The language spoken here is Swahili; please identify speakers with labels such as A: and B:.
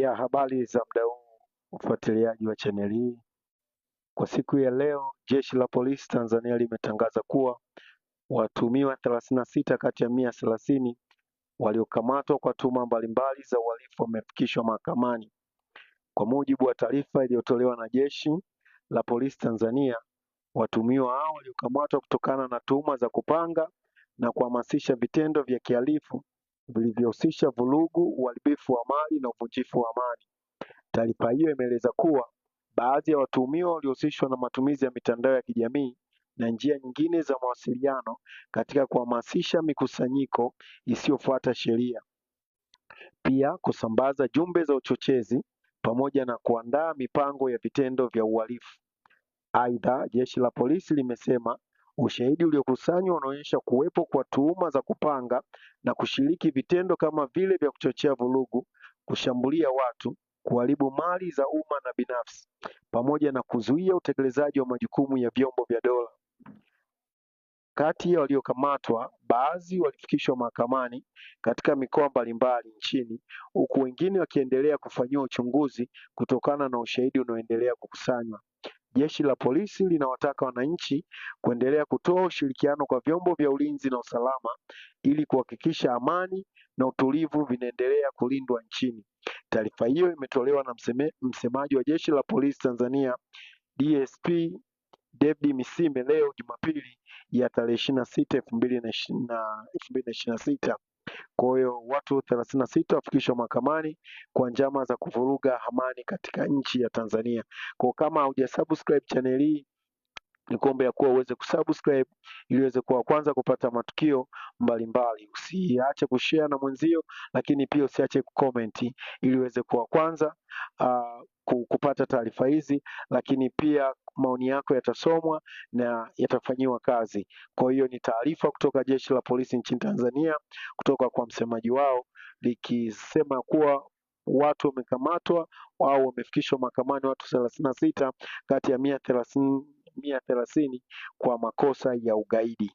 A: Habari za muda huu, ufuatiliaji wa channel hii. Kwa siku ya leo, Jeshi la Polisi Tanzania limetangaza kuwa watuhumiwa 36 kati ya 130 waliokamatwa kwa tuhuma mbalimbali za uhalifu wamefikishwa mahakamani. Kwa mujibu wa taarifa iliyotolewa na Jeshi la Polisi Tanzania, watuhumiwa hao waliokamatwa kutokana na tuhuma za kupanga na kuhamasisha vitendo vya kihalifu vilivyohusisha vurugu, uharibifu wa mali na uvunjifu wa amani. Taarifa hiyo imeeleza kuwa baadhi ya watuhumiwa waliohusishwa na matumizi ya mitandao ya kijamii na njia nyingine za mawasiliano katika kuhamasisha mikusanyiko isiyofuata sheria, pia kusambaza jumbe za uchochezi pamoja na kuandaa mipango ya vitendo vya uhalifu. Aidha, Jeshi la Polisi limesema ushahidi uliokusanywa unaonyesha kuwepo kwa tuhuma za kupanga na kushiriki vitendo kama vile vya kuchochea vurugu, kushambulia watu, kuharibu mali za umma na binafsi, pamoja na kuzuia utekelezaji wa majukumu ya vyombo vya dola. Kati ya waliokamatwa, baadhi walifikishwa mahakamani katika mikoa mbalimbali nchini, huku wengine wakiendelea kufanyiwa uchunguzi kutokana na ushahidi unaoendelea kukusanywa. Jeshi la Polisi linawataka wananchi kuendelea kutoa ushirikiano kwa vyombo vya ulinzi na usalama ili kuhakikisha amani na utulivu vinaendelea kulindwa nchini. Taarifa hiyo imetolewa na msemaji wa Jeshi la Polisi Tanzania DSP David Misime leo Jumapili ya tarehe 26/2026. Kwa hiyo watu 36 wafikishwa mahakamani kwa njama za kuvuruga amani katika nchi ya Tanzania. Kwa kama hujasubscribe channel hii, nikuombe ya kuwa uweze kusubscribe ili uweze kuwa kwanza kupata matukio mbalimbali. Usiache kushare na mwenzio, lakini pia usiache kucomment ili uweze kuwa kwanza kupata taarifa hizi, lakini pia maoni yako yatasomwa na yatafanyiwa kazi. Kwa hiyo ni taarifa kutoka Jeshi la Polisi nchini Tanzania kutoka kwa msemaji wao likisema kuwa watu wamekamatwa au wamefikishwa mahakamani watu 36 kati ya 130 kwa makosa ya ugaidi.